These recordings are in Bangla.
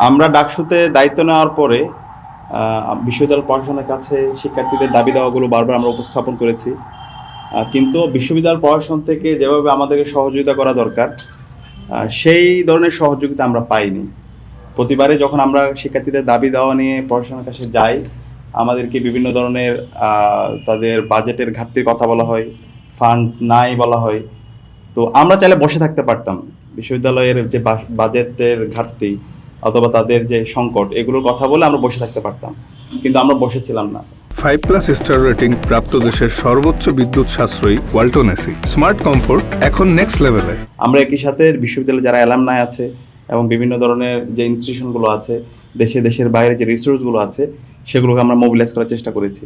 আমরা ডাকসুতে দায়িত্ব নেওয়ার পরে বিশ্ববিদ্যালয় প্রশাসনের কাছে শিক্ষার্থীদের দাবি দাওয়াগুলো বারবার আমরা উপস্থাপন করেছি। কিন্তু বিশ্ববিদ্যালয় প্রশাসন থেকে যেভাবে আমাদেরকে সহযোগিতা করা দরকার সেই ধরনের সহযোগিতা আমরা পাইনি। প্রতিবারে যখন আমরা শিক্ষার্থীদের দাবি দেওয়া নিয়ে প্রশাসনের কাছে যাই, আমাদেরকে বিভিন্ন ধরনের তাদের বাজেটের ঘাটতির কথা বলা হয়, ফান্ড নাই বলা হয়। তো আমরা চাইলে বসে থাকতে পারতাম, বিশ্ববিদ্যালয়ের যে বাজেটের ঘাটতি অথবা তাদের যে সংকট এগুলোর কথা বলে আমরা বসে থাকতে পারতাম, কিন্তু আমরা বসেছিলাম না। 5+ স্টার রেটিং প্রাপ্ত দেশের সর্বোচ্চ বিদ্যুৎ সাশ্রয়ী ওয়ালটন এসি স্মার্ট কমফোর্ট এখন নেক্সট লেভেলে। আমরা একই সাথে বিশ্ববিদ্যালয়ে যারা অ্যালামনাই আছে এবং বিভিন্ন ধরনের যে ইনস্টিটিউশনগুলো আছে, দেশের বাইরে যে রিসোর্সগুলো আছে সেগুলোকে আমরা মোবিলাইজ করার চেষ্টা করেছি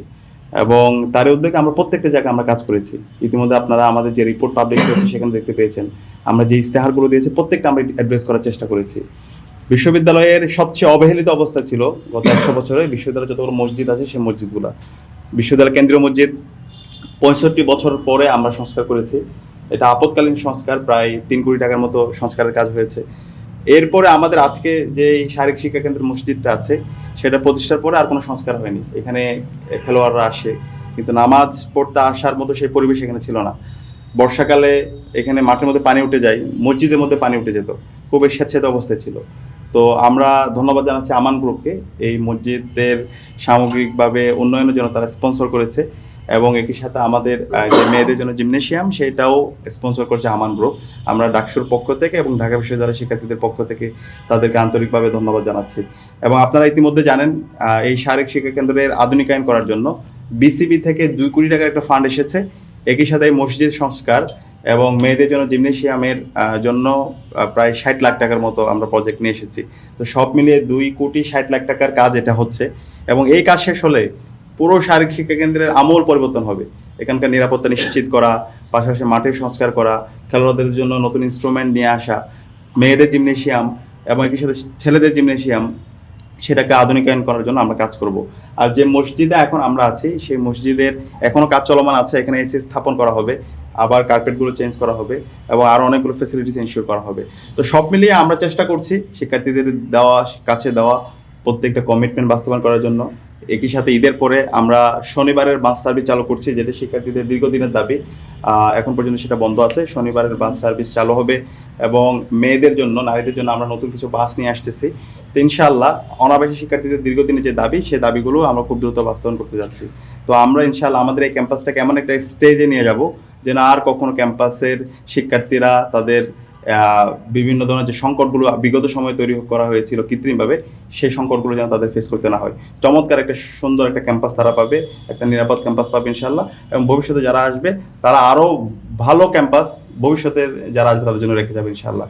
এবং তার উদ্যোগে আমরা প্রত্যেকটা জায়গায় আমরা কাজ করেছি। ইতিমধ্যে আপনারা আমাদের যে রিপোর্ট পাবলিশ করেছি সেখানে দেখতে পেয়েছেন, আমরা যে ইস্তেহারগুলো দিয়েছি প্রত্যেকটা আমরা অ্যাড্রেস করার চেষ্টা করেছি। বিশ্ববিদ্যালয়ের সবচেয়ে অবহেলিত অবস্থা ছিল গত 100 বছরে বিশ্ববিদ্যালয়ে যতগুলো মসজিদ আছে সেই মসজিদগুলো, বিশ্ববিদ্যালয় কেন্দ্রীয় মসজিদ 65 বছর পরে আমরা সংস্কার করেছি। এটা আপৎকালীন সংস্কার, প্রায় 3 কোটি টাকার মতো সংস্কারের কাজ হয়েছে। এরপরে আমাদের আজকে যে শারীরিক শিক্ষা কেন্দ্রের মসজিদটা আছে সেটা প্রতিষ্ঠার পরে আর কোনো সংস্কার হয়নি। এখানে খেলোয়াড়রা আসে, কিন্তু নামাজ পড়তে আসার মতো সেই পরিবেশ এখানে ছিল না। বর্ষাকালে এখানে মাঠের মধ্যে পানি উঠে যায়, মসজিদের মধ্যে পানি উঠে যেত, খুবই স্যাঁতসেঁতে অবস্থায় ছিল। তো আমরা ধন্যবাদ জানাচ্ছি আমান গ্রুপকে, এই মসজিদের সামগ্রিকভাবে উন্নয়নের জন্য তারা স্পন্সর করেছে এবং একই সাথে আমাদের যে মেয়েদের জন্য জিমনেশিয়াম সেটাও স্পন্সর করেছে আমান গ্রুপ। আমরা ডাকসুর পক্ষ থেকে এবং ঢাকা বিশ্ববিদ্যালয়ের শিক্ষার্থীদের পক্ষ থেকে তাদেরকে আন্তরিকভাবে ধন্যবাদ জানাচ্ছি। এবং আপনারা ইতিমধ্যে জানেন এই শারীরিক শিক্ষা কেন্দ্রের আধুনিকায়ন করার জন্য বিসিবি থেকে 2 কোটি টাকার একটা ফান্ড এসেছে। একই সাথে এই মসজিদ সংস্কার এবং মেয়েদের জন্য জিমনেশিয়ামের জন্য প্রায় 60 লাখ টাকার মতো আমরা প্রজেক্ট নিয়ে এসেছি। তো সব মিলিয়ে 2,60,00,000 টাকার কাজ এটা হচ্ছে এবং এই কাজ শেষ হলে পুরো শারীরিক শিক্ষা কেন্দ্রের আমূল পরিবর্তন হবে। এখানকার নিরাপত্তা নিশ্চিত করা, পাশাপাশি মাঠের সংস্কার করা, খেলোয়াড়দের জন্য নতুন ইনস্ট্রুমেন্ট নিয়ে আসা, মেয়েদের জিমনেশিয়াম এবং একই সাথে ছেলেদের জিমনেশিয়াম সেটাকে আধুনিকায়ন করার জন্য আমরা কাজ করব। আর যে মসজিদে এখন আমরা আছি সেই মসজিদের এখনও কাজ চলমান আছে, এখানে এসি স্থাপন করা হবে, আবার কার্পেটগুলো চেঞ্জ করা হবে এবং আরও অনেকগুলো ফ্যাসিলিটিস এনশিওর করা হবে। তো সব মিলিয়ে আমরা চেষ্টা করছি শিক্ষার্থীদের কাছে দেওয়া প্রত্যেকটা কমিটমেন্ট বাস্তবায়ন করার জন্য। একই সাথে ঈদের পরে আমরা শনিবারের বাস সার্ভিস চালু করছি, যেটা শিক্ষার্থীদের দীর্ঘদিনের দাবি, এখন পর্যন্ত সেটা বন্ধ আছে। শনিবারের বাস সার্ভিস চালু হবে এবং মেয়েদের জন্য, নারীদের জন্য আমরা নতুন কিছু বাস নিয়ে আসতেছি। তো ইনশাআল্লাহ অনাবাসী শিক্ষার্থীদের দীর্ঘদিনের যে দাবি সেই দাবিগুলো আমরা খুব দ্রুত বাস্তবায়ন করতে যাচ্ছি। তো আমরা ইনশাআল্লাহ আমাদের এই ক্যাম্পাসটাকে এমন একটা স্টেজে নিয়ে যাব যেন আর কখনো ক্যাম্পাসের শিক্ষার্থীরা তাদের বিভিন্ন ধরনের যে সংকটগুলো বিগত সময়ে তৈরি করা হয়েছিল কৃত্রিমভাবে, সেই সংকটগুলো যেন তাদের ফেস করতে না হয়। চমৎকার একটা সুন্দর একটা ক্যাম্পাস তারা পাবে, একটা নিরাপদ ক্যাম্পাস পাবে ইনশাআল্লাহ। এবং ভবিষ্যতে যারা আসবে তারা আরও ভালো ক্যাম্পাস ভবিষ্যতের যারা আসবে তাদের জন্য রেখে যাবে ইনশাআল্লাহ।